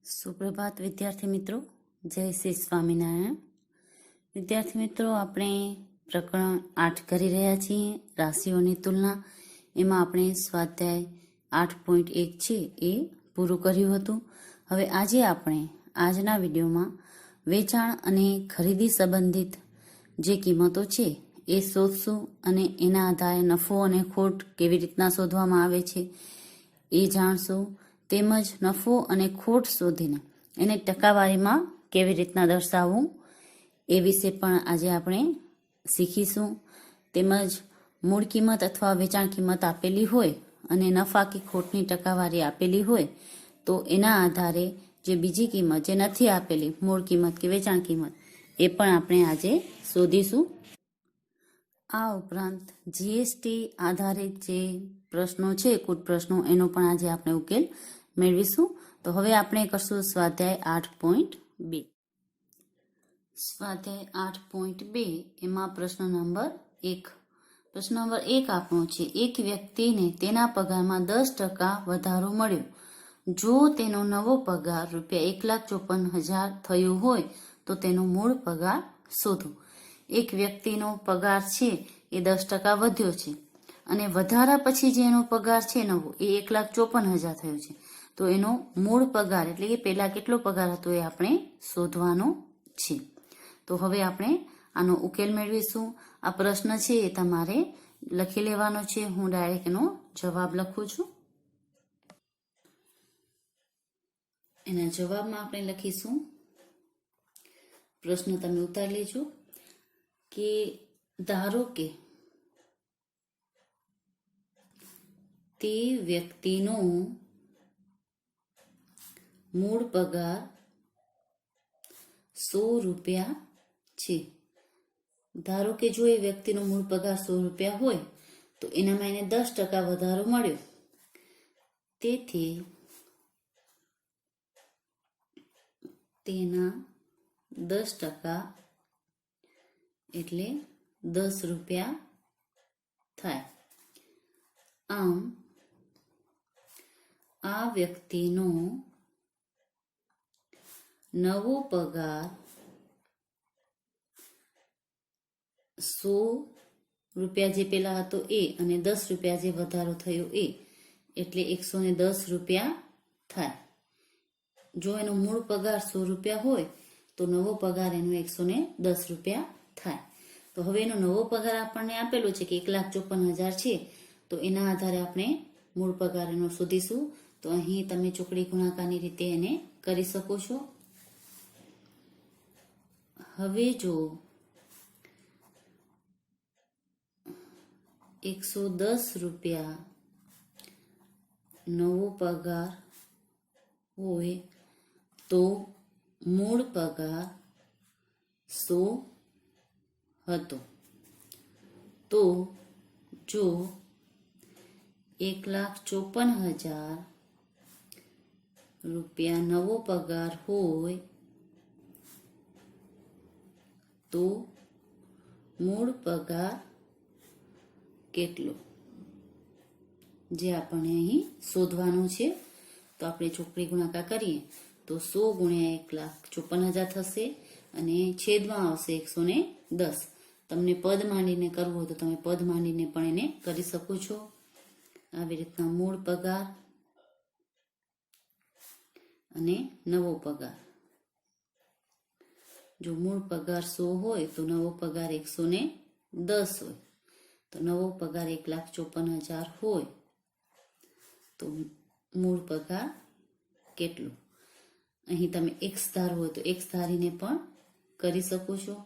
સુપ્રભાત વિદ્યાર્થી મિત્રો, જય શ્રી સ્વામિનારાયણ. વિદ્યાર્થી મિત્રો, આપણે પ્રકરણ 8 કરી રહ્યા છીએ, રાશિઓની તુલના. એમાં આપણે સ્વાધ્યાય 8.1 છે એ પૂરું કર્યું હતું. હવે આજે આપણે આજના વિડીયોમાં વેચાણ અને ખરીદી સંબંધિત જે કિંમતો છે એ શોધશું અને એના આધારે નફો અને ખોટ કેવી રીતના શોધવામાં આવે છે એ જાણશું. તેમજ નફો અને ખોટ શોધીને એને ટકાવારીમાં કેવી રીતના દર્શાવવું એ વિશે પણ આજે આપણે શીખીશું. તેમજ મૂળ કિંમત અથવા વેચાણ કિંમત આપેલી હોય અને નફા કે ખોટની ટકાવારી આપેલી હોય તો એના આધારે જે બીજી કિંમત જે નથી આપેલી, મૂળ કિંમત કે વેચાણ કિંમત, એ પણ આપણે આજે શોધીશું. આ ઉપરાંત જીએસટી આધારિત જે પ્રશ્નો છે, કુલ પ્રશ્નો, એનો પણ આજે આપણે ઉકેલ મેળવીશું. તો હવે આપણે કરશું સ્વાધ્યાય 8.2. સ્વાધ્યાય 8.2 એમાં પ્રશ્ન નંબર 1. પ્રશ્ન નંબર 1 આપણો છે, એક વ્યક્તિને તેના પગારમાં 10% વધારો મળ્યો. જો તેનો નવો પગાર ₹1,54,000 થયો હોય તો તેનો મૂળ પગાર શોધો. એક વ્યક્તિનો પગાર છે એ 10% વધ્યો છે અને વધારા પછી જે એનો પગાર છે નવો એ 1,54,000 થયો છે. તો એનો મૂળ પગાર એટલે કે પહેલા કેટલો પગાર હતો એ આપણે શોધવાનો છે. તો હવે આપણે આનો ઉકેલ મેળવીશું. આ પ્રશ્ન છે એ તમારે લખી લેવાનો છે. હું ડાયરેક્ટ એનો જવાબ લખું છું. એના જવાબમાં આપણે લખીશું, પ્રશ્ન તમે ઉતારી લેજો કે ધારો કે તે વ્યક્તિનો મૂળ પગાર ₹100 છે. ધારો કે જો એ વ્યક્તિનો મૂળ પગાર ₹100 હોય તો એનામાં એને 10% વધારો મળ્યો. તેથી તેના 10% એટલે ₹10 થાય. આમ આ વ્યક્તિનો નવો પગાર ₹100 જે પેલા હતો એ અને ₹10 જે વધારો થયો એ એટલે ₹110 થાય. જો એનો મૂળ પગાર ₹100 હોય તો નવો પગાર એનો ₹110 થાય. તો હવે એનો નવો પગાર આપણને આપેલો છે કે 1,54,000 છે. તો એના આધારે આપણે મૂળ પગાર એનો શોધીશું. તો અહીં તમે ચોકડી ગુણાકારની રીતે એને કરી શકો છો. હવે જો ₹110 નવો પગાર હોય તો મૂળ પગાર 100 હતો. તો જો ₹1,54,000 નવો પગાર હોય તો મૂળ પગાર કેટલો, જે આપણને અહીં શોધવાનું છે. તો આપણે ચોકડી ગુણાકાર કરીએ તો 100 ગુણ્યા 1,54,000 થશે અને છેદમાં આવશે 110. તમને પદ માંડીને કરવું હોય તો તમે પદ માંડીને પણ એને કરી શકો છો. આવી રીતના મૂળ પગાર અને નવો પગાર. જો મૂળ પગાર 100 હોય તો નવો પગાર 110 હોય. તો નવો પગાર 1,54,000 હોય તો મૂળ પગાર કેટલો. અહીં તમે x ધારો હોય તો x ધારીને પણ કરી શકો છો.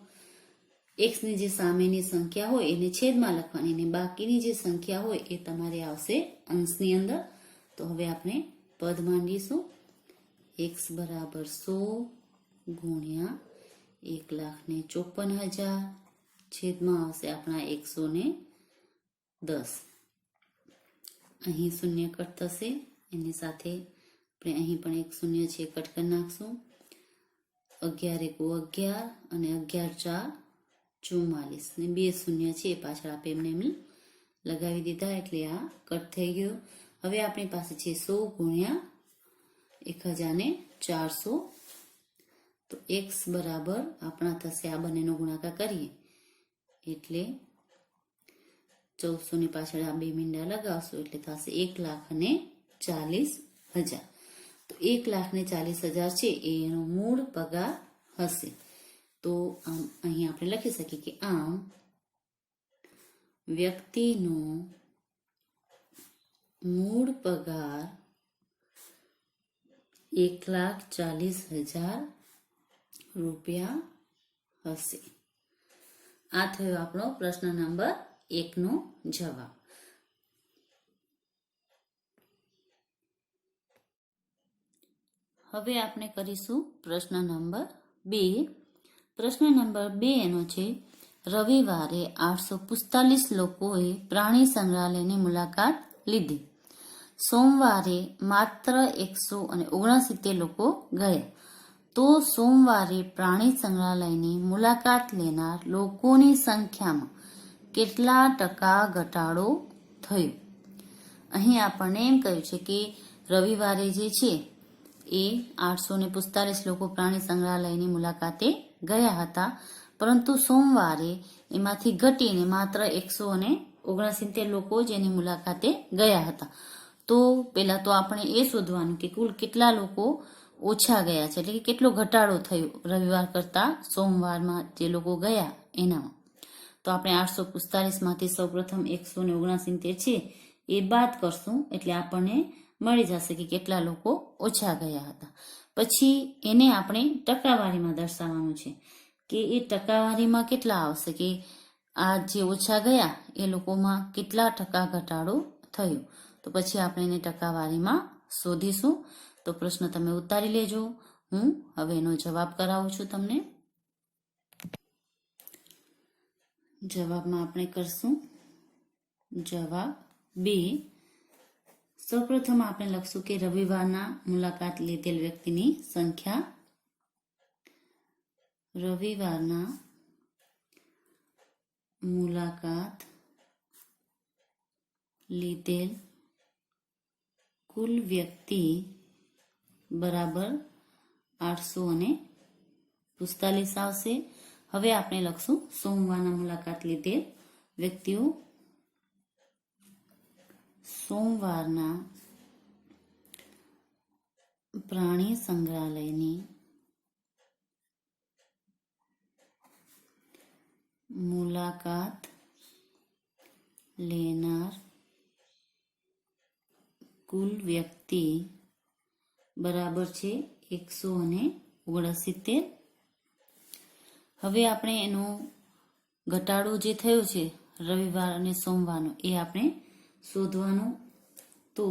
x ની જે સામેની સંખ્યા હોય એને છેદમાં લખવાની અને બાકીની જે સંખ્યા હોય એ તમારે આવશે અંશની અંદર. તો હવે આપણે પદ માંડીશું. x બરાબર 100 ગુણ્યા 1,54,000 છેદમાં આવશે આપણા 110. અહીં શૂન્ય કટ થશે, એની સાથે આપણે અહીં પણ એક શૂન્ય છે કટ કરી નાખશું. 11 × 11 અને 11 × 4 = 44 ને 2 શૂન્ય છે પાછળ આપણે એમને લગાવી દીધા એટલે આ કટ થઈ ગયો. હવે આપણી પાસે છે 100 ગુણ્યા 1010 400. તો x બરાબર આપણા થશે, આ બંનેનો ગુણાકાર કરીએ એટલે 1400 ની પાછળ આ 2 મીંડા લગાવશું એટલે થશે 1,40,000. તો 1,40,000 છે એ એનો મૂળ પગાર હશે. તો આમ અહીં આપણે લખી શકીએ કે આમ વ્યક્તિનો મૂળ પગાર 1,40,000 રૂપિયા હશે. આ થયો આપણો પ્રશ્ન નંબર 1 નો જવાબ. હવે આપણે કરીશું પ્રશ્ન નંબર 2. પ્રશ્ન નંબર 2 એનો છે, રવિવારે 845 લોકોએ પ્રાણી સંગ્રહાલયની મુલાકાત લીધી. સોમવારે માત્ર 169 લોકો ગયા. તો સોમવારે પ્રાણી સંગ્રહાલયની મુલાકાત લેનાર લોકોની સંખ્યામાં કેટલા ટકા ઘટાડો થયો? અહીં આપણને એમ કહ્યું છે કે રવિવારે જે છે એ 845 લોકો પ્રાણી સંગ્રહાલયની મુલાકાતે ગયા હતા, પરંતુ સોમવારે એમાંથી ઘટીને માત્ર 169 લોકો જેની મુલાકાતે ગયા હતા. તો પહેલા તો આપણે એ શોધવાનું કે કુલ કેટલા લોકો ઓછા ગયા છે, એટલે કે કેટલો ઘટાડો થયો રવિવાર કરતા સોમવારમાં જે લોકો ગયા એનામાં. તો આપણે 845 માંથી સૌપ્રથમ 169 છે એ બાદ કરશું એટલે આપણને મળી જશે કે કેટલા લોકો ઓછા ગયા હતા. પછી એને આપણે ટકાવારીમાં દર્શાવવાનું છે કે એ ટકાવારીમાં કેટલા આવશે, કે આ જે ઓછા ગયા એ લોકોમાં કેટલા ટકા ઘટાડો થયો. તો પછી આપણે એને ટકાવારીમાં શોધીશું. તો પ્રશ્ન તમે ઉતારી લેજો, હું હવે એનો જવાબ કરાવું છું તમને. જવાબમાં આપણે કરશું જવાબ 2. સૌપ્રથમ આપણે લખશું કે રવિવારના મુલાકાત લીધેલ વ્યક્તિની સંખ્યા. રવિવારના મુલાકાત લીધેલ કુલ વ્યક્તિ બરાબર 845 આવશે. હવે આપણે લખશું સોમવારના મુલાકાત લીધેલ વ્યક્તિઓ. સોમવારના પ્રાણી સંગ્રહાલયની મુલાકાત લેનાર કુલ વ્યક્તિ બરાબર છે 169. હવે આપણે એનો ઘટાડો જે થયો છે રવિવાર અને સોમવારનો એ આપણે શોધવાનું. તો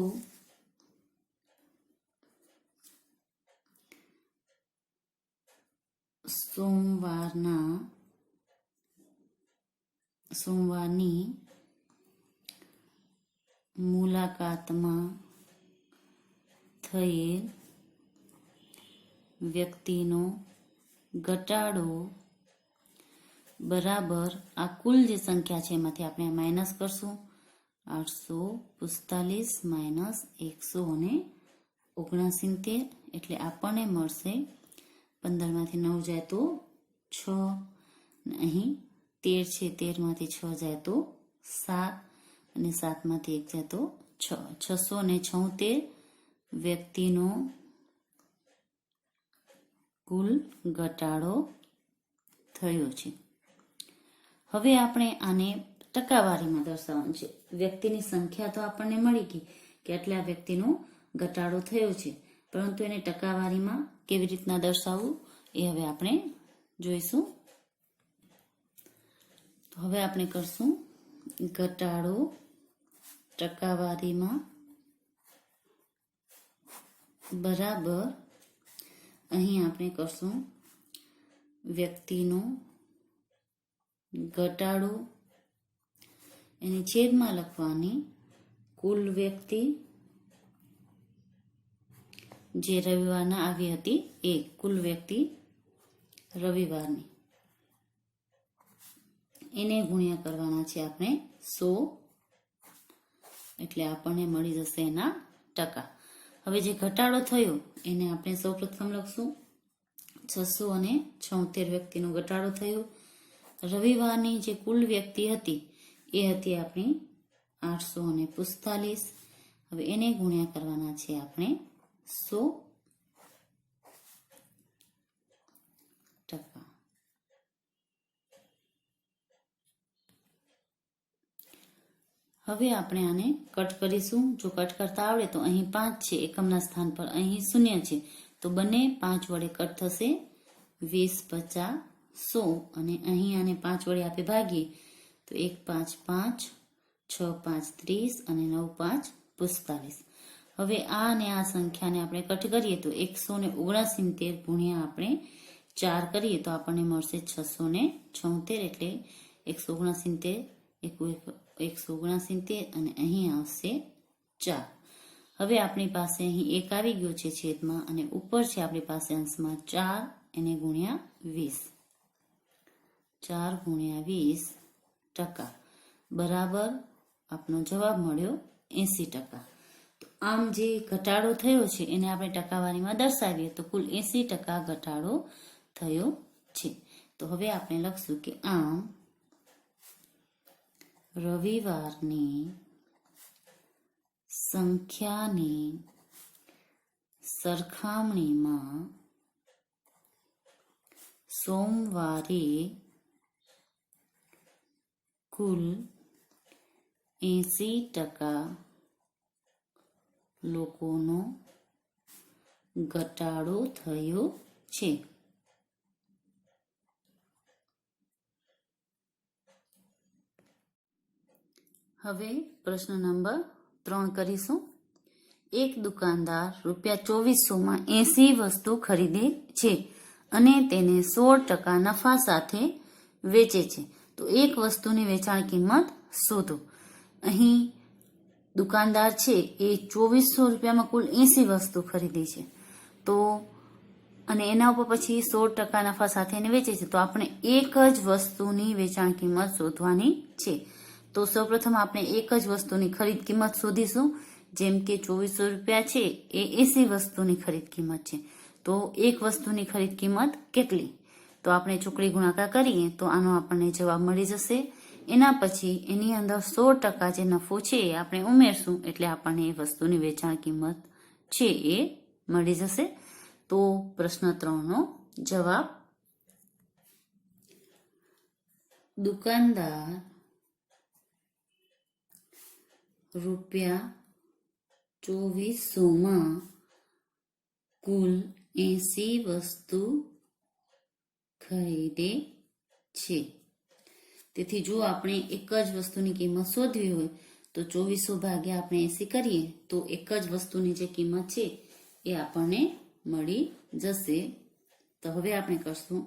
સોમવારની મુલાકાતમાં થયેલ વ્યક્તિનો ઘટાડો બરાબર આ કુલ જે સંખ્યા છે એમાંથી આપણે માઇનસ કરશું. 845 માઇનસ 169 એટલે આપણને મળશે 15 માંથી 9 જાય તો 6, અહીં 13 છે, 13 માંથી 6 જાય તો 7 અને 7 માંથી 1 જાય તો 6. 676 વ્યક્તિનો કુલ ઘટાડો થયો છે. હવે આપણે આને ટકાવારીમાં દર્શાવવાનું છે. વ્યક્તિની સંખ્યા તો આપણને મળી ગઈ કે આટલા વ્યક્તિનો ઘટાડો થયો છે, પરંતુ એને ટકાવારીમાં કેવી રીતના દર્શાવવું એ હવે આપણે જોઈશું. તો હવે આપણે કરશું ઘટાડો ટકાવારીમાં બરાબર, અહીં આપણે કરશું વ્યક્તિનો ઘટાડો, એની છેદમાં લખવાની કુલ વ્યક્તિ જે રવિવારના આવી હતી એ કુલ વ્યક્તિ રવિવારની, એને ગુણ્યા કરવાના છે આપણે 100, એટલે આપણને મળી જશે એના ટકા. હવે જે ઘટાડો થયો એને આપણે સૌપ્રથમ લખશું 676 વ્યક્તિનો ઘટાડો થયો. રવિવારની જે કુલ વ્યક્તિ હતી એ હતી આપણી 845. હવે એને ગુણ્યા કરવાના છે આપણે 100%. હવે આપણે આને કટ કરીશું. જો કટ કરતા આવડે તો અહીં 5 છે એકમના સ્થાન પર, અહીં 0 છે, તો બંને 5 વડે કટ થશે. 20, 50, 100 અને અહીં આને 5 વડે આપણે ભાગીએ તો 1, 5, 5, 6, 5, 30 અને 9, 5, 45. હવે આ અને આ સંખ્યાને આપણે કટ કરીએ તો 179 ગુણ્યા આપણે 4 કરીએ તો આપણને મળશે 676. એટલે 179 અને અહીં આવશે 4. હવે આપણી પાસે અહીં 1 આવી ગયો છે છેદમાં અને ઉપર છે આપણી પાસે અંશમાં 4, એને ગુણ્યા 20. 4 ગુણ્યા 20% બરાબર આપનો જવાબ મળ્યો 80%. તો આમ જે ઘટાડો થયો છે એને આપણે ટકાવારીમાં દર્શાવીએ તો કુલ 80% ઘટાડો થયો છે. તો હવે આપણે લખશું કે આમ રવિવારની સંખ્યાની સરખામણીમાં સોમવારે કુલ 80% લોકોનો ઘટાડો થયો છે. હવે પ્રશ્ન નંબર 3 કરીશું. એક દુકાનદાર ₹2400 80 વસ્તુ ખરીદે છે અને તેને 16% નફા સાથે વેચે છે. તો એક વસ્તુની વેચાણ કિંમત શોધો. અહીં દુકાનદાર છે એ ₹2400 કુલ 80 વસ્તુ ખરીદી છે, તો અને એના ઉપર પછી 16% નફા સાથે એને વેચે છે, તો આપણે એક જ વસ્તુની વેચાણ કિંમત શોધવાની છે. તો સૌપ્રથમ આપણે એક જ વસ્તુની ખરીદ કિંમત શોધીશું. જેમ કે ₹2400 છે એ 80 વસ્તુની ખરીદ કિંમત છે, તો એક વસ્તુની ખરીદ કિંમત કેટલી? તો આપણે ચોકડી ગુણાકાર કરીએ તો આનો આપણને જવાબ મળી જશે. એના પછી એની અંદર 16% જે નફો છે એ આપણે ઉમેરશું એટલે આપણને એ વસ્તુની વેચાણ કિંમત છે એ મળી જશે. તો પ્રશ્ન 3નો જવાબ દુકાનદાર ₹2400 કુલ 80 વસ્તુ ખરીદે છે. તેથી જો આપણે એક જ વસ્તુની કિંમત શોધવી હોય તો 2400 ભાગ્યા આપણે 80 કરીએ તો એક જ વસ્તુની જે કિંમત છે એ આપણને મળી જશે. તો હવે આપણે કરશું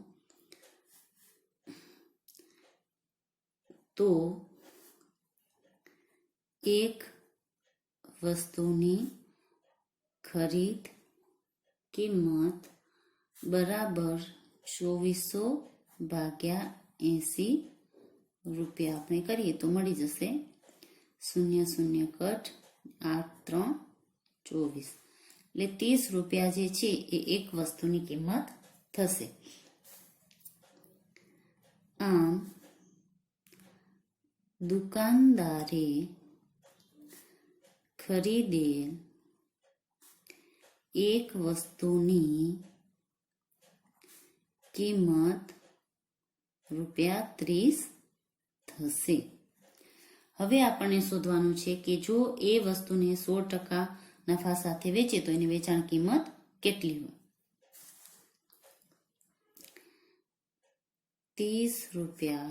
તો એક વસ્તુની ખરીદ કિંમત બરાબર 2400 ભાગ્યા 80 આપણે કરીએ તો મળી જશે 0 0 કટ 8 3 24 એટલે ₹30 જે છે એ એક વસ્તુની કિંમત થશે. આમ દુકાનદારે ખરીદેલ એક વસ્તુની કિંમત ₹30 થશે. હવે આપણને શોધવાનું છે કે જો એ વસ્તુને 16% નફા સાથે વેચે તો એની વેચાણ કિંમત કેટલી હોય. ₹30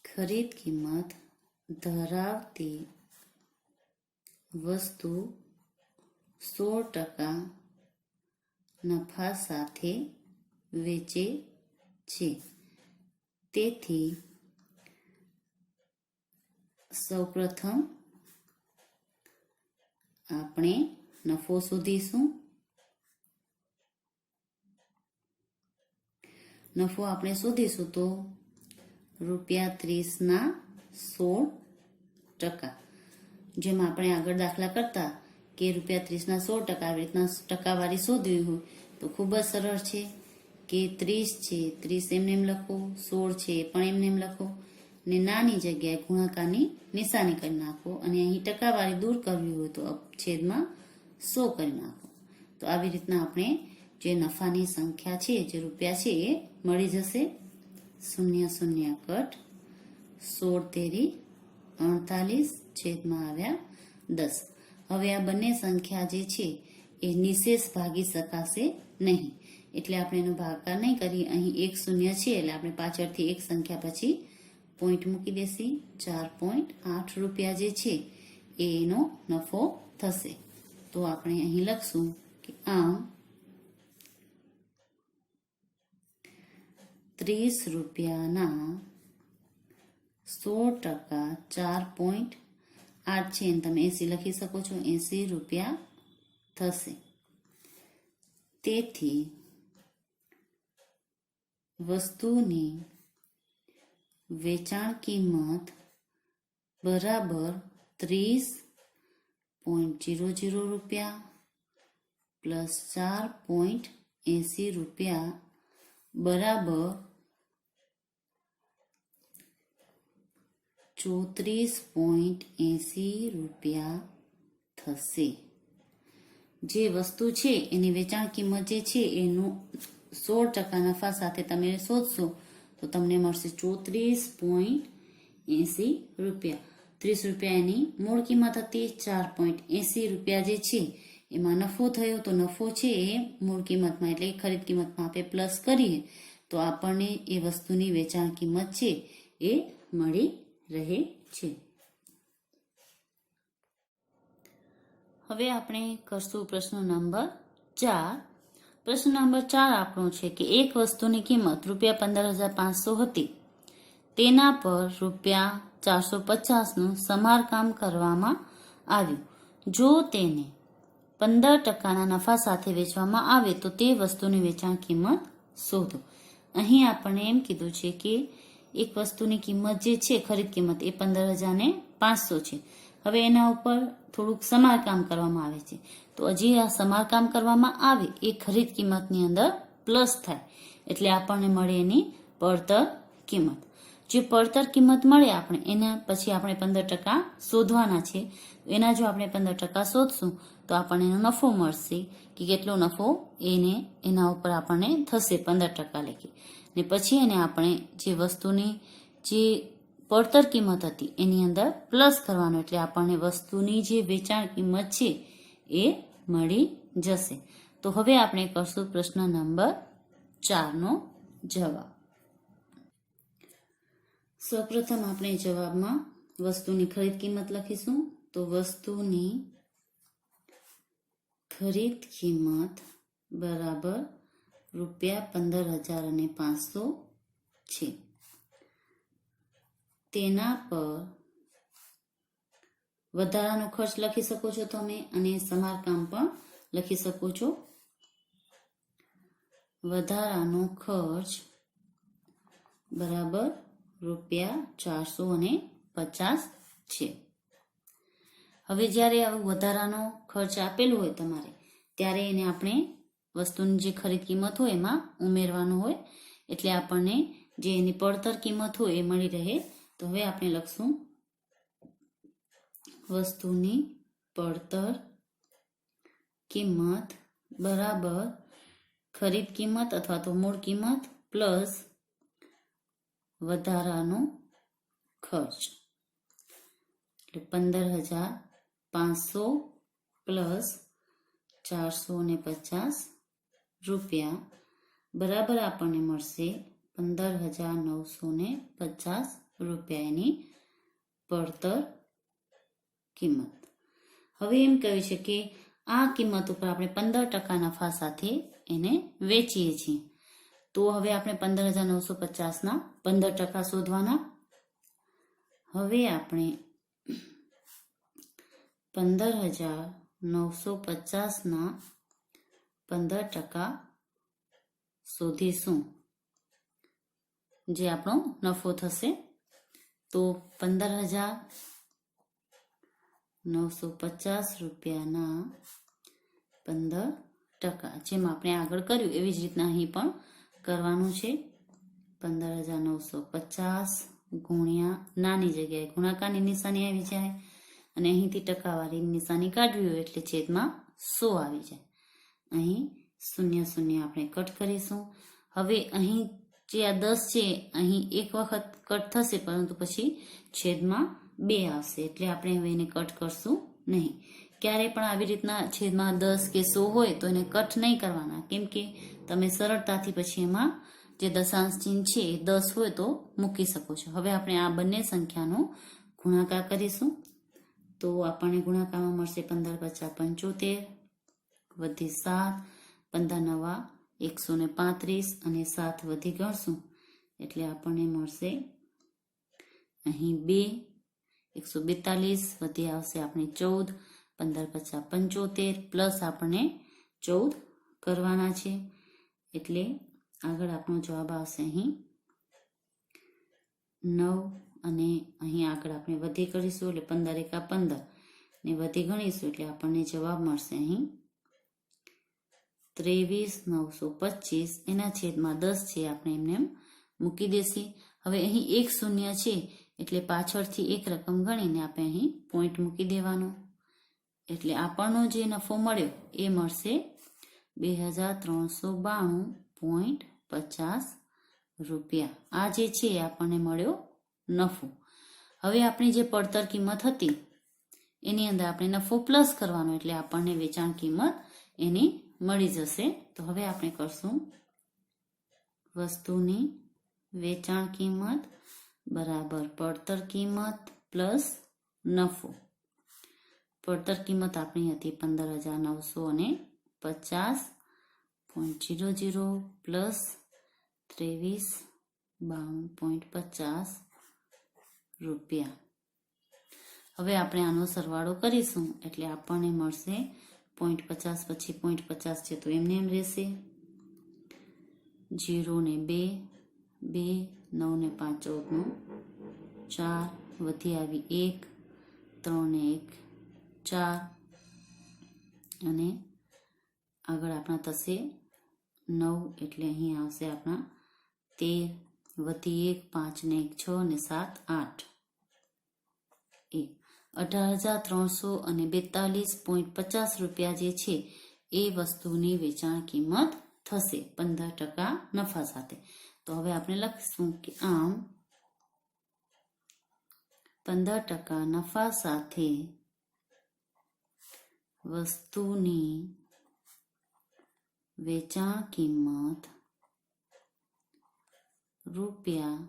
ખરીદ કિંમત ધરાવતી વસ્તુ 16% નફા સાથે વેચે છે. તેથી સૌપ્રથમ આપણે નફો શોધીશું. નફો આપણે શોધીશું તો ₹30 ના 16%. જેમ આપણે આગળ દાખલા કરતા કે ₹30 16%, આવી રીતના ટકાવારી શોધવી હોય તો ખૂબ જ સરળ છે કે 30 છે, 30 એમને એમ લખો, 16 છે એ પણ એમને એમ લખો, ને નાની જગ્યાએ ગુણાકારની નિશાની કરી નાખો, અને અહીં ટકાવારી દૂર કરવી હોય તો છેદમાં 100 કરી નાખો. તો આવી રીતના આપણે જે નફાની સંખ્યા છે, જે રૂપિયા છે એ મળી જશે. 0 0 કટ, 16 તેરી 48, છેદમાં આવ્યા 10. હવે આ બંને સંખ્યા જે છે એ નિશેષ ભાગી શકાશે નહીં, એટલે આપણે એનો ભાગાકાર નહીં કરી. અહીં 1 0 છે એટલે આપણે પાછળથી એક સંખ્યા પછી પોઈન્ટ મૂકી દેસી. 4.8 રૂપિયા જે છે એનો નફો થશે. તો આપણે અહીં લખશું કે આમ 30 રૂપિયાના 16%, 4.8 છે એને તમે 80 લખી શકો છો, 80 રૂપિયા થશે. તેથી વસ્તુની વેચાણ કિંમત બરાબર 30.00 રૂપિયા પ્લસ 4.80 રૂપિયા બરાબર 34.80 રૂપિયા થશે. જે વસ્તુ છે એની વેચાણ કિંમત જે છે એનું 16% નફા સાથે તમે શોધશો તો તમને મળશે 34.80 રૂપિયા. 30 રૂપિયા એની મૂળ કિંમત હતી, 4.80 રૂપિયા જે છે એમાં નફો થયો. તો નફો છે એ મૂળ કિંમતમાં એટલે ખરીદ કિંમતમાં આપણે પ્લસ કરીએ તો આપણને એ વસ્તુની વેચાણ કિંમત છે એ મળી રહે છે. હવે આપણે કરશું પ્રશ્ન નંબર 4. પ્રશ્ન નંબર 4 આપણો છે કે એક વસ્તુની કિંમત ₹15,500 હતી, તેના પર ₹450નું સમારકામ કરવામાં આવ્યું. જો તેને 15%ના નફા સાથે વેચવામાં આવે તો તે વસ્તુની વેચાણ કિંમત શોધો. અહીં આપણને એમ કીધું છે કે એક વસ્તુની કિંમત જે છે ખરીદ કિંમત એ 15,500 છે. હવે એના ઉપર થોડુંક સમારકામ કરવામાં આવે છે. તો હજી આ સમારકામ કરવામાં આવે એ ખરીદ કિંમતની અંદર પ્લસ થાય એટલે આપણને મળે એની પડતર કિંમત. જે પડતર કિંમત મળે આપણે એના પછી આપણે 15% શોધવાના છે. એના જો આપણે 15% શોધશું તો આપણને એનો નફો મળશે કે કેટલો નફો એના ઉપર આપણને થશે 15% લેખે. ને પછી એને આપણે જે વસ્તુની જે પડતર કિંમત હતી એની અંદર પ્લસ કરવાનો એટલે આપણને વસ્તુની જે વેચાણ કિંમત છે એ મળી જશે. તો હવે આપણે કરશું પ્રશ્ન નંબર 4 નો જવાબ. સૌપ્રથમ આપણે જવાબમાં વસ્તુની ખરીદ કિંમત લખીશું. તો વસ્તુની ખરીદ કિંમત બરાબર ₹15,500 છે. તેના પર વધારાનો ખર્ચ લખી શકો છો તમે અને સમારકામ પણ લખી શકો છો. વધારાનો ખર્ચ બરાબર ₹450 છે. હવે જ્યારે આવું વધારાનો ખર્ચ આપેલો હોય તમારે ત્યારે એને આપણે વસ્તુની જે ખરીદ કિંમત હોય એમાં ઉમેરવાનો હોય એટલે આપણને જે એની પડતર કિંમત હોય એ મળી રહે. તો હવે આપણે લખશું વસ્તુની પડતર કિંમત બરાબર ખરીદ કિંમત અથવા તો મૂળ કિંમત પ્લસ વધારાનો ખર્ચ એટલે 15,500 પ્લસ 450 રૂપિયા બરાબર આપણને મળશે 15,950 રૂપિયાની પડતર કિંમત. હવે એમ કહ્યું છે કે આ કિંમત ઉપર આપણે 15% નફા સાથે એને વેચીએ છીએ. તો હવે આપણે 15,950ના 15% શોધવાના. હવે આપણે 15,950ના 15% શોધીશું જે આપણો નફો થશે. તો 15,950 950 રૂપિયાના 15%. જેમ આપણે આગળ કર્યું એવી જ રીતના અહીં પણ કરવાનું છે. 15,950 ગુણ્યા નાની જગ્યાએ ગુણાકારની નિશાની આવી જાય અને અહીંથી ટકાવારીની નિશાની કાઢવી હોય એટલે છેદમાં 100 આવી જાય. અહીં 0 આપણે કટ કરીશું. હવે અહીં જે આ 10 છે અહીં એક વખત કટ થશે, પરંતુ પછી છેદમાં 2 આવશે એટલે આપણે હવે એને કટ કરશું નહીં. ક્યારે પણ આવી રીતના છેદમાં 10 કે 100 હોય તો એને કટ નહીં કરવાના, કેમ કે તમે સરળતાથી પછી એમાં જે દશાંશ ચિહ્ન છે એ 10 હોય તો મૂકી શકો છો. હવે આપણે આ બંને સંખ્યાનો ગુણાકાર કરીશું તો આપણને ગુણાકારમાં મળશે 15×5 = 75 વધી 7, 15×9 = 135 અને 7 વધી ગણશું એટલે આપણને મળશે અહીં 2, 142 વધી આવશે આપણે 14, 15×5 = 75 પ્લસ આપણે 14 કરવાના છે એટલે આગળ આપણો જવાબ આવશે અહીં 9 અને અહીં આગળ આપણે વધી કરીશું એટલે 15×1 = 15 ને વધી ગણીશું એટલે આપણને જવાબ મળશે અહીં 23,925 એના છેદમાં 10 છે આપણે એમને મૂકી દેશી. હવે અહીં એક શૂન્ય છે એટલે પાછળથી એક રકમ ગણીને આપણે અહીં પોઈન્ટ મૂકી દેવાનો એટલે આપણનો જે નફો મળ્યો એ મળશે 2,392.50 રૂપિયા. આ જે છે આપણને મળ્યો નફો. હવે આપણી જે પડતર કિંમત હતી એની અંદર આપણે નફો પ્લસ કરવાનો એટલે આપણને વેચાણ કિંમત એની મળી જશે. તો હવે આપણે કરશું વસ્તુની વેચાણ કિંમત બરાબર પડતર કિંમત પ્લસ નફો. પડતર કિંમત આપણી હતી 15,950.00 પ્લસ 2392.50 રૂપિયા. હવે આપણે આનો સરવાળો કરીશું એટલે આપણને મળશે 0.50 પછી 0.50 છે તો એમને એમ રહેશે. 0 ને 2, 2, 9 ને 5 14, 4 વધી આવી 1, 3 ને 1 4 અને આગળ આપણા થશે 9 એટલે અહીં આવશે આપણા 13 વધી 1, 5 ને 1 6 ને 7 8 18,342.50 રૂપિયા જે છે એ વસ્તુની વેચાણ કિંમત થશે 15% નફા સાથે. તો હવે આપણે લખીશું કે આમ 15% નફા સાથે વસ્તુની વેચાણ કિંમત રૂપિયા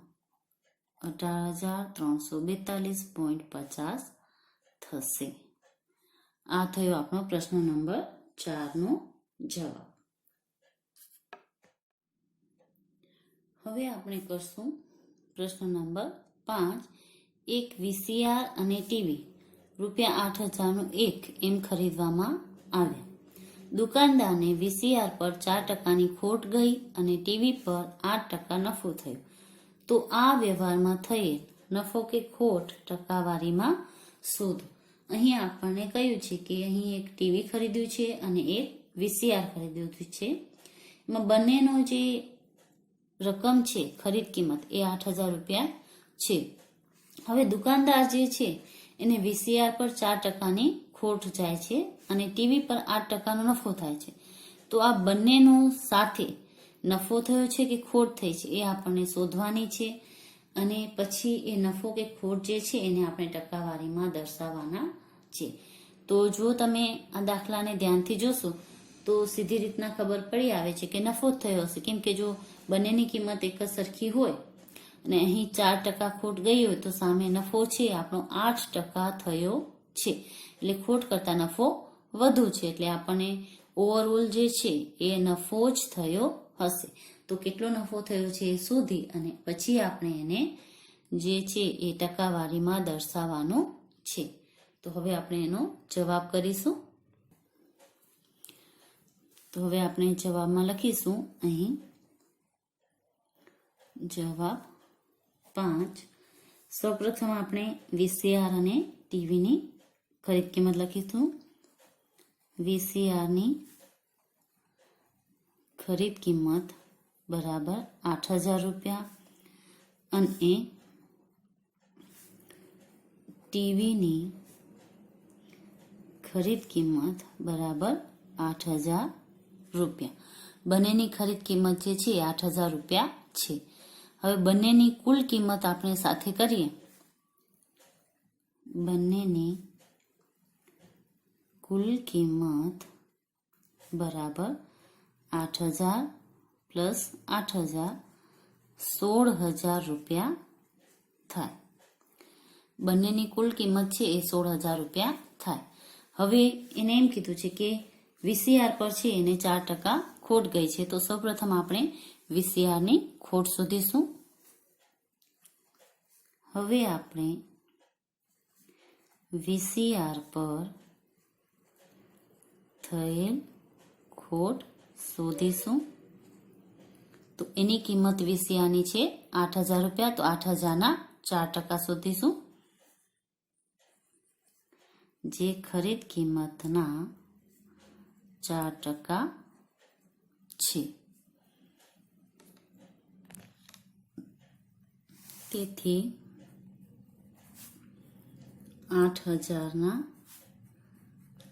18,342.50 થશે. આ થયો આપણો પ્રશ્ન નંબર 4 નો જવાબ. હવે આપણે કરશું પ્રશ્ન નંબર 5. એક VCR અને ટીવી રૂપિયા 8,000નું એક એમ ખરીદવામાં આવ્યા. દુકાનદારને VCR પર 4%ની ખોટ ગઈ અને ટીવી પર 8% નફો થયો. તો આ વ્યવહારમાં થયેલ નફો કે ખોટ ટકાવારીમાં શોધો. અહીં આપણને કહ્યું છે કે અહીં એક ટીવી ખરીદ્યું છે અને એક VCR ખરીદ્યું છે. એમાં બંનેનો જે રકમ છે ખરીદ કિંમત એ 8,000 રૂપિયા છે. હવે દુકાનદાર જે છે એને VCR પર 4%ની ખોટ જાય છે અને ટીવી પર 8%નો નફો થાય છે. તો આ બંનેનો સાથે નફો થયો છે કે ખોટ થઈ છે એ આપણને શોધવાની છે અને પછી એ નફો કે ખોટ જે છે એને આપણે ટકાવારીમાં દર્શાવવાના છે. તો જો તમે આ દાખલાને ધ્યાનથી જોશો તો સીધી રીતના ખબર પડી આવે છે કે નફો જ થયો હશે, કેમ કે જો બંનેની કિંમત એક જ સરખી હોય અને અહીં 4% ખોટ ગઈ હોય તો સામે નફો છે આપણો 8% થયો છે એટલે ખોટ કરતા નફો વધુ છે એટલે આપણને ઓવરઓલ જે છે એ નફો જ થયો હશે. તો કેટલો નફો થયો છે એ શોધી અને પછી આપણે એને જે છે એ ટકાવારીમાં દર્શાવવાનો છે. તો હવે આપણે એનો જવાબ કરીશું. તો હવે આપણે જવાબમાં લખીશું અહીં જવાબ 5. સૌપ્રથમ આપણે VCR અને ટીવીની ખરીદ કિંમત લખીશું વીસીઆરની ખરીદ કિંમત બરાબર 8,000 રૂપિયા અને ટીવીની ખરીદ કિંમત બરાબર 8,000 રૂપિયા. બંનેની ખરીદ કિંમત જે છે એ 8,000 રૂપિયા છે. હવે બંનેની કુલ કિંમત આપણે સાથે કરીએ. બંનેની કુલ કિંમત બરાબર 8,000 પ્લસ 8,000 16,000 રૂપિયા થાય. બંનેની કુલ કિંમત છે એ 16,000 રૂપિયા થાય. હવે એને એમ કીધું છે કે વીસીઆર પર છે એને 4% ખોટ ગઈ છે. તો સૌપ્રથમ આપણે વીસીઆરની ખોટ શોધીશું. હવે આપણે વીસીઆર પર થયેલ ખોટ શોધીશું. તો એની કિંમત વીસીઆરની છે 8,000 રૂપિયા. તો 8,000ના 4% શોધીશું, જે ખરીદ કિંમતના 4% છે. તેથી 8,000ના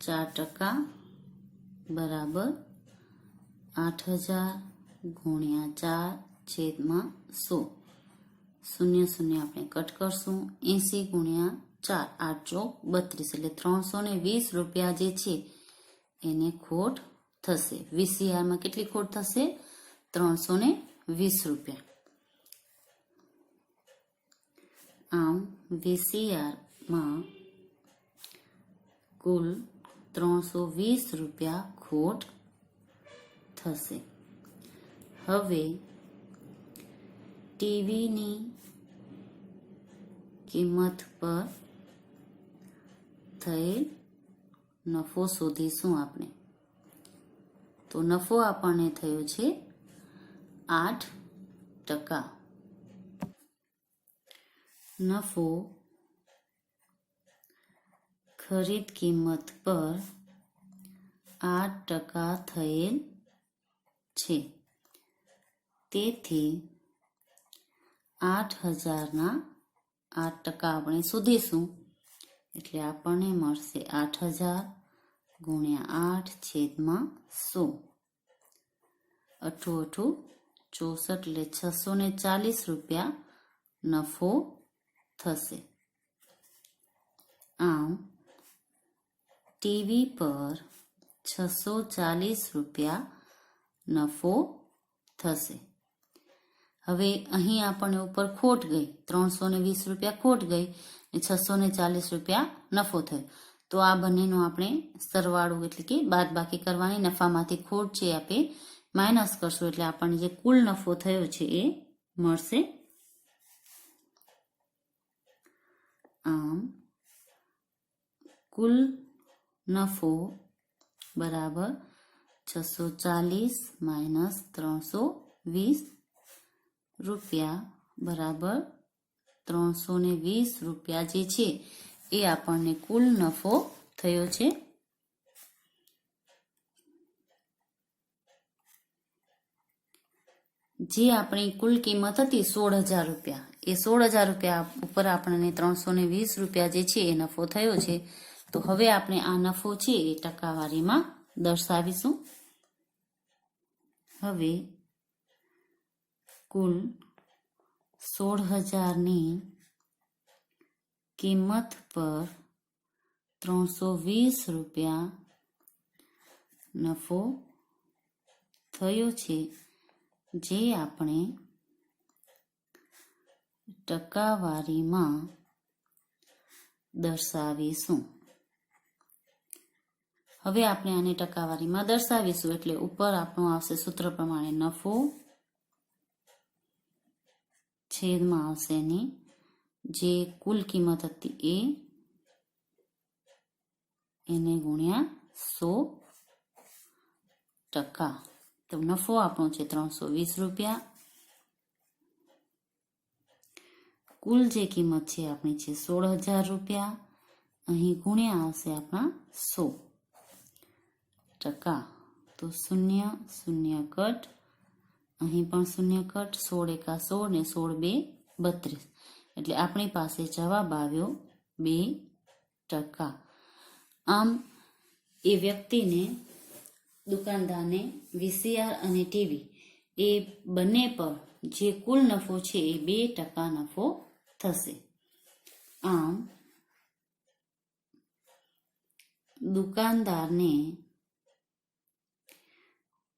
4% બરાબર 8,000 ગુણ્યા 4/100. 0 આપણે કટ કરશું. 80 ગુણ્યા 4 8 ચોક 32 એટલે 320 રૂપિયા જે છે એને ખોટ થશે. વીસીઆરમાં કેટલી ખોટ થશે? 320 રૂપિયા. આમ વીસીઆરમાં કુલ 320 રૂપિયા ખોટ થશે. હવે ટીવીની કિંમત પર થયેલ નફો શોધીશું આપણે. તો નફો આપણને થયો છે 8%. નફો ખરીદ કિંમત પર 8% થયેલ છે. તેથી 8,000ના 8% આપણે શોધીશું. એટલે આપણને મળશે 8,000 ગુણ્યા 8/100. 8 8 64 એટલે 640 રૂપિયા નફો થશે. આમ ટીવી પર 640 રૂપિયા નફો થશે. હવે અહીં આપણને ઉપર ખોટ ગઈ, 320 રૂપિયા ખોટ ગઈ અને 640 રૂપિયા નફો થયો. તો આ બંનેનો આપણે સરવાળો એટલે કે બાદબાકી કરવાની. નફામાંથી ખોટ છે આપણે માઇનસ કરશું એટલે આપણને જે કુલ નફો થયો છે એ મળશે. આમ કુલ નફો બરાબર 640 માઇનસ 320 રૂપિયા બરાબર 320 રૂપિયા જે છે એ આપણને કુલ નફો થયો છે. જે આપણી કુલ કિંમત હતી 16,000 રૂપિયા, એ 16,000 રૂપિયા ઉપર આપણને 320 રૂપિયા જે છે એ નફો થયો છે. તો હવે આપણે આ નફો છે એ ટકાવારીમાં દર્શાવીશું. હવે કુલ 16,000ની કિંમત પર 320 રૂપિયા નફો થયો છે, જે આપણે ટકાવારીમાં દર્શાવીશું. હવે આપણે આને ટકાવારીમાં દર્શાવીશું એટલે ઉપર આપણું આવશે સૂત્ર પ્રમાણે નફો છેદમાં આવશે એની જે કુલ કિંમત હતી એને ગુણ્યા 100%. તો નફો આપણો છે 320 રૂપિયા. કુલ જે કિંમત છે આપણી છે 16,000 રૂપિયા અહીં ગુણ્યા આવશે આપણા 100%. તો 0 0 કટ, અહીં પણ 0 કટ, 16 એકા 16 ને 16 બે 32, એટલે આપણી પાસે જવાબ આવ્યો 2%. આમ એ વ્યક્તિને, દુકાનદારને વીસીઆર અને ટીવી એ બંને પર જે કુલ નફો છે એ 2% નફો થશે. આમ દુકાનદારને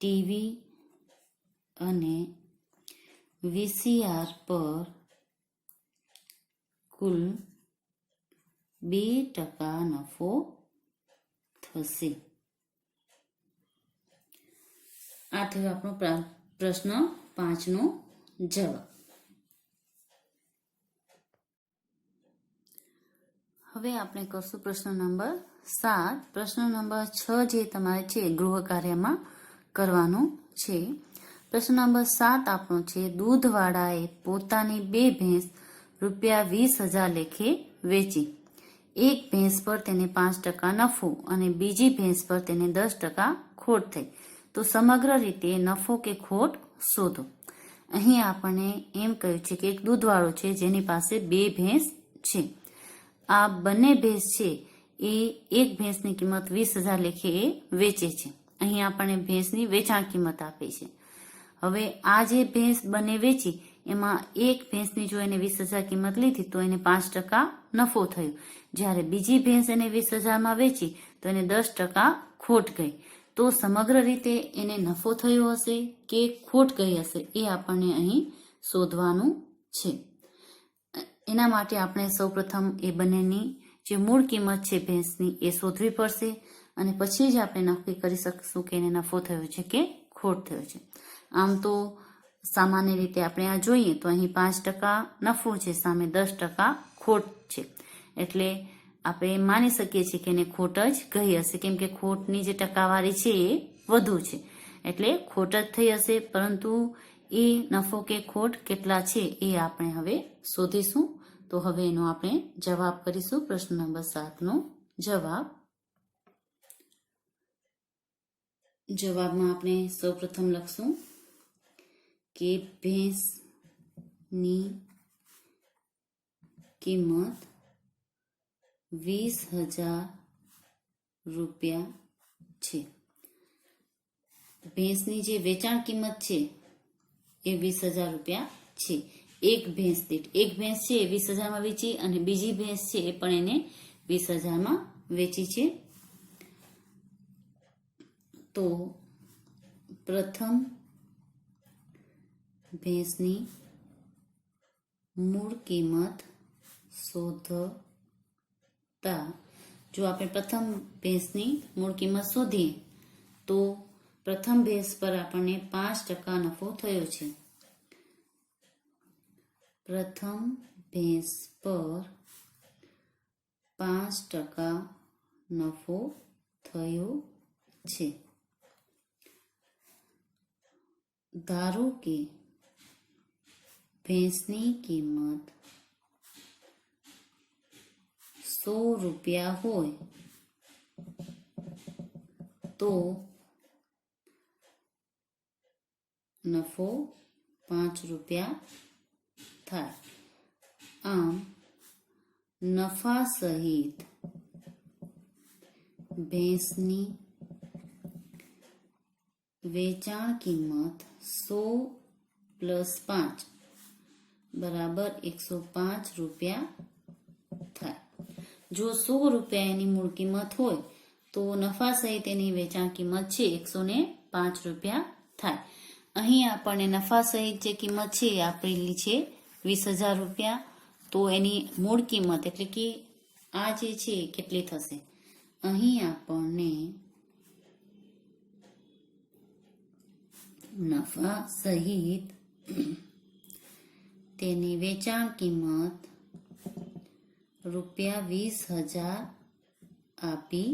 ટીવી અને વીસીઆર પર કુલ 2% નફો થશે. આ થયો આપણો પ્રશ્ન 5નો જવાબ. હવે આપણે કરશું પ્રશ્ન નંબર 7. પ્રશ્ન નંબર 6 જે તમારે છે ગૃહ કાર્યમાં કરવાનું છે. પ્રશ્ન નંબર 7 આપણો છે, દૂધવાળાએ પોતાની 2 ભેંસ ₹20,000 લેખે વેચી. એક ભેંસ પર તેને 5% નફો અને બીજી ભેંસ પર તેને 10% ખોટ થઈ. તો સમગ્ર રીતે નફો કે ખોટ શોધો. અહીં આપણને એમ કહ્યું છે કે એક દૂધવાળો છે જેની પાસે 2 ભેંસ છે. આ બંને ભેંસ છે એ એક ભેંસની કિંમત 20,000 લેખે એ વેચે છે. અહીં આપણને ભેંસની વેચાણ કિંમત આપી છે. હવે આ જે ભેંસ બંને વેચી એમાં એક ભેંસની જો એને 20,000 કિંમત લીધી તો એને 5% નફો થયો. જ્યારે બીજી ભેંસ એને 20,000માં વેચી તો એને 10% ખોટ ગઈ. તો સમગ્ર રીતે એને નફો થયો હશે કે ખોટ ગઈ હશે એ આપણને અહીં શોધવાનું છે. એના માટે આપણે સૌપ્રથમ એ બંનેની જે મૂળ કિંમત છે ભેંસની એ શોધવી પડશે અને પછી જ આપણે નક્કી કરી શકીશું કે એને નફો થયો છે કે ખોટ થયો છે. આમ તો સામાન્ય રીતે આપણે આ જોઈએ તો અહીં 5% નફો છે સામે 10% ખોટ છે, એટલે આપણે માની શકીએ છીએ કે એને ખોટ જ ગઈ હશે, કેમ કે ખોટની જે ટકાવારી છે એ વધુ છે, એટલે ખોટ જ થઈ હશે. પરંતુ એ નફો કે ખોટ કેટલા છે એ આપણે હવે શોધીશું. તો હવે એનો આપણે જવાબ કરીશું. પ્રશ્ન નંબર 7નો જવાબમાં આપણે સૌપ્રથમ લખશું કે ભેંસની કિંમત ₹20,000 છે. ભેંસની જે વેચાણ કિંમત છે એ ₹20,000 છે. એક ભેંસ દીઠ, એક ભેંસ છે એ 20,000માં વેચી અને બીજી ભેંસ છે એ પણ એને 20,000માં વેચી છે. તો પ્રથમ ભેંસની મૂળ કિંમત શોધતા જો આપણે પ્રથમ ભેંસની મૂળ કિંમત શોધીએ તો પ્રથમ ભેંસ પર આપણને 5% નફો થયો છે. પ્રથમ ભેંસ પર 5% નફો થયો છે. ધારો કે ભેંસની કિંમત ₹100 હોય તો નફો ₹5 થાય. આમ નફા સહિત ભેંસની વેચાણ કિંમત 100 + 5 બરાબર ₹105 થાય. જો ₹100 એની મૂળ કિંમત હોય તો નફા સહિત એની વેચાણ કિંમત છે ₹105 થાય. અહીં આપણને નફા સહિત જે કિંમત છે એ આપેલી છે ₹20,000. તો એની મૂળ કિંમત એટલે કે આ જે છે કેટલી થશે? અહીં આપણને નફા સહિત તેની વેચાણ કિંમત ₹20,000 આપી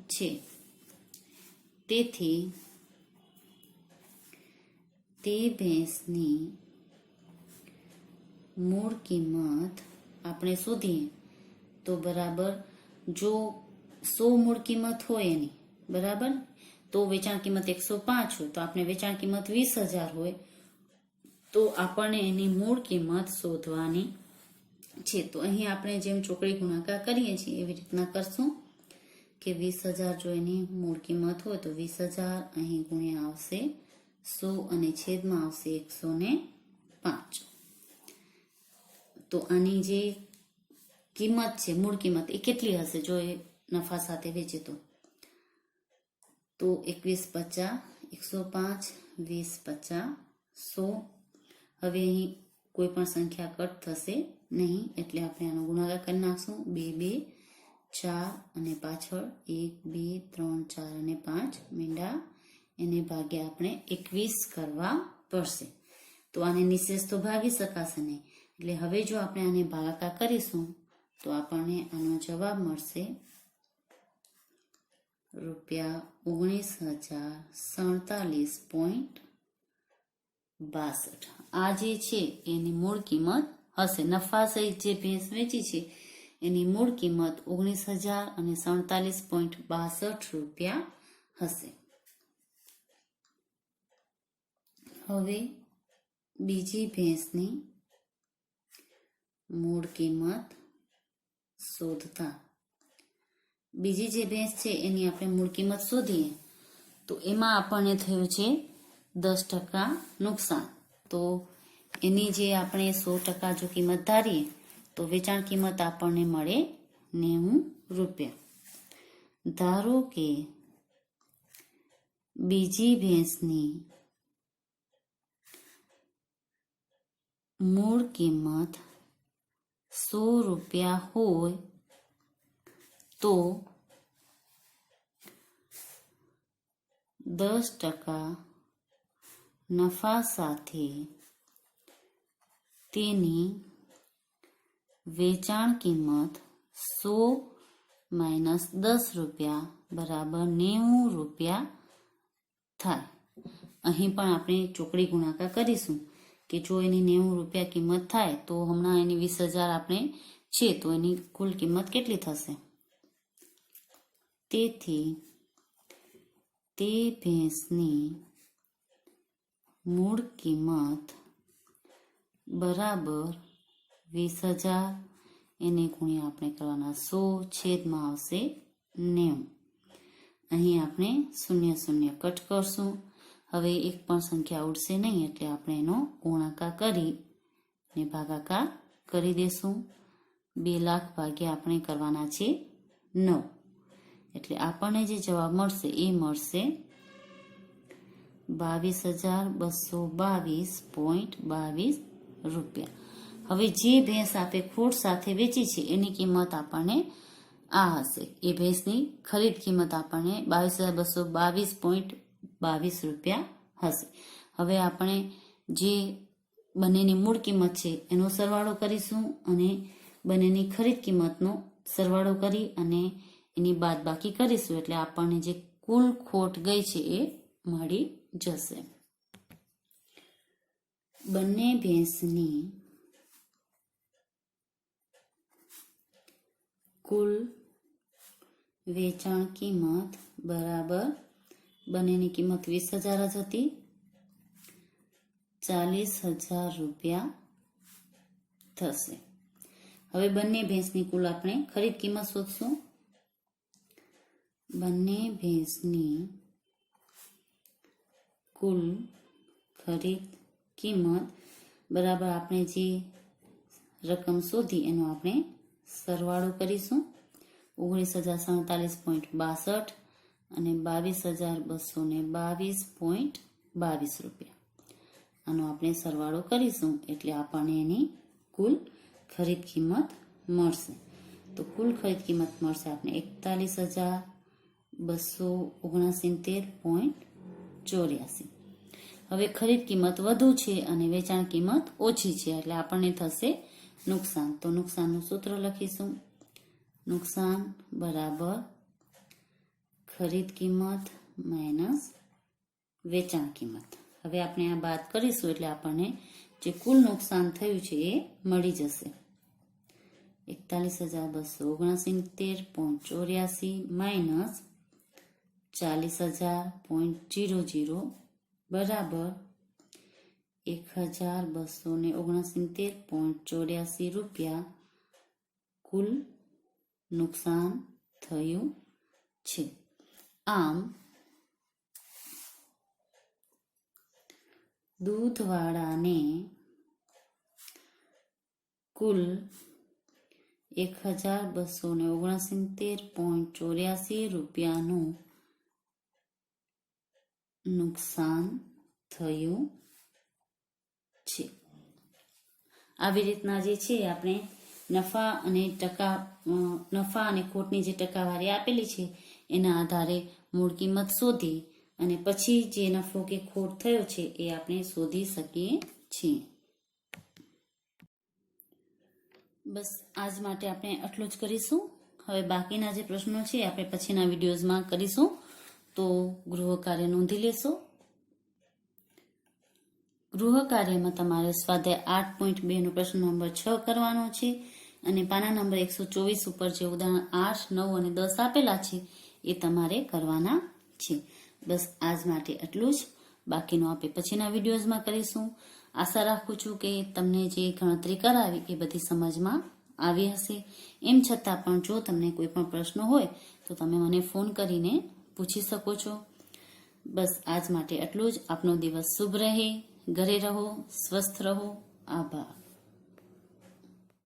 છે. તેથી તે ભેંસની મૂળ કિંમત આપણે શોધીએ તો બરાબર જો 100 મૂળ કિંમત હોય એની બરાબર, તો વેચાણ કિંમત 105 હોય, તો આપણે વેચાણ કિંમત 20,000 હોય, તો આપણને એની મૂળ કિંમત શોધવાની છે. તો અહીં આપણે જેમ ચોકડી ગુણાકાર કરીએ છીએ એવી રીતના કરશું કે 20,000 જો એની મૂળ કિંમત હોય તો 20,000 અહીં ગુણ્યા આવશે 100 અને છેદમાં આવશે 105. તો આની જે કિંમત છે મૂળ કિંમત એ કેટલી હશે જો એ નફા સાથે વેચે તો 21,50, 105, 20,50, 100. હવે અહીં કોઈ પણ સંખ્યા કટ થશે નહીં એટલે આપણે આનો ગુણાકાર કરી નાખશું. 2, 2, 4 અને પાછળ 1, 2, 3, 4 અને 5 મીંડા એને ભાગ્યા આપણે 21 કરવા પડશે. તો આને નિશેષ તો ભાગી શકાશે નહીં એટલે હવે જો આપણે આને ભાગાકાર કરીશું તો આપણને આનો જવાબ મળશે ₹19,047.62. આ જે છે એની મૂળ કિંમત હશે. નફા સહિત જે ભેંસ વેચી છે એની મૂળ કિંમત ₹19,047.62 હશે. હવે બીજી ભેંસની મૂળ કિંમત શોધતા બીજી જે ભેંસ છે એની આપણે મૂળ કિંમત શોધીએ તો એમાં આપણને થયું છે 10% નુકસાન. તો એની જે આપણે 100% જો કિંમત ધારીએ તો વેચાણ કિંમત આપણને મળે ₹90. ધારો કે બીજી ભેંસની મૂળ કિંમત ₹100 હોય તો 10% નફા સાથે તેની વેચાણ કિંમત ₹100 - ₹10 થાય. અહીં પણ આપણે ચોકડી ગુણાકાર કરીશું કે જો એની ₹90 કિંમત થાય તો હમણાં એની 20,000 આપણે છે તો એની કુલ કિંમત કેટલી થશે. તેથી તે ભેંસની મૂળ કિંમત બરાબર 20,000 એને ગુણ્યા આપણે કરવાના 100 છેદમાં આવશે 90. અહીં આપણે 0 કટ કરશું. હવે એક પણ સંખ્યા ઉડશે નહીં એટલે આપણે એનો ગુણાકાર કરી અને ભાગાકાર કરી દેશું. 2 લાખ ભાગ્યા આપણે કરવાના છે 9 એટલે આપણને જે જવાબ મળશે એ મળશે ₹22,222.22. હવે જે ભેંસ આપે ખોટ સાથે વેચી છે એની કિંમત આપણને આ હશે. એ ભેંસની ખરીદ કિંમત આપણને ₹22,222.22 હશે. હવે આપણે જે બંનેની મૂળ કિંમત છે એનો સરવાળો કરીશું અને બંનેની ખરીદ કિંમતનો સરવાળો કરી અને એની બાદબાકી કરીશું એટલે આપણને જે કુલ ખોટ ગઈ છે એ મળી જશે. બંને ભેંસની કુલ વેચાણ કિંમત બરાબર બંનેની કિંમત 20,000 જ હતી, ₹40,000 થશે. હવે બંને ભેંસની કુલ આપણે ખરીદ કિંમત શોધશું. બંને ભેંસની કુલ ખરીદ કિંમત બરાબર આપણે જે રકમ શોધી એનો આપણે સરવાળો કરીશું. 19,047.62 અને ₹22,222.22. આનો આપણે સરવાળો કરીશું એટલે આપણને એની કુલ ખરીદ કિંમત મળશે. તો કુલ ખરીદ કિંમત મળશે આપણે 41,279.84. હવે ખરીદ કિંમત વધુ છે અને વેચાણ કિંમત ઓછી છે એટલે આપણને થશે નુકસાન. તો નુકસાનનું સૂત્ર લખીશું. નુકસાન બરાબર ખરીદ કિંમત માઇનસ વેચાણ કિંમત. હવે આપણે આ બાદ કરીશું એટલે આપણને જે કુલ નુકસાન થયું છે એ મળી જશે. 41,279.84 માઇનસ 40,000.00 બરાબર 1,279.84 રૂપિયા કુલ નુકસાન થયું છે. આમ દૂધવાળાને કુલ 1,279.84 રૂપિયાનું નુકસાન થયું છે. આવી રીતના જે છે આપણે નફા અને ખોટની જે ટકાવારી આપેલી છે એના આધારે મૂળ કિંમત શોધી અને પછી જે નફો કે ખોટ થયો છે એ આપણે શોધી શકીએ છીએ. બસ આજ માટે આપણે આટલું જ કરીશું. હવે બાકીના જે પ્રશ્નો છે આપણે પછીના વિડીયોઝમાં કરીશું. તો ગૃહ કાર્ય નોંધી લેશો. ગૃહ કાર્યમાં તમારે સ્વાધ્યાય 8.2 નો પ્રશ્ન નંબર 6 કરવાનો છે અને પાના નંબર 124 ઉપર જે ઉદાહરણ 8, 9 અને 10 આપેલા છે એ તમારે કરવાના છે. બસ આજ માટે આટલું જ. બાકીનું આપણે પછીના વિડીયોઝમાં કરીશું. આશા રાખું છું કે તમને જે ગણતરી કરાવી એ બધી સમજમાં આવી હશે. એમ છતાં પણ જો તમને કોઈ પણ પ્રશ્ન હોય તો તમે મને ફોન કરીને પૂછી શકો છો. બસ આજ માટે આટલું જ. આપનો દિવસ શુભ રહે. ઘરે રહો, સ્વસ્થ રહો. આભાર.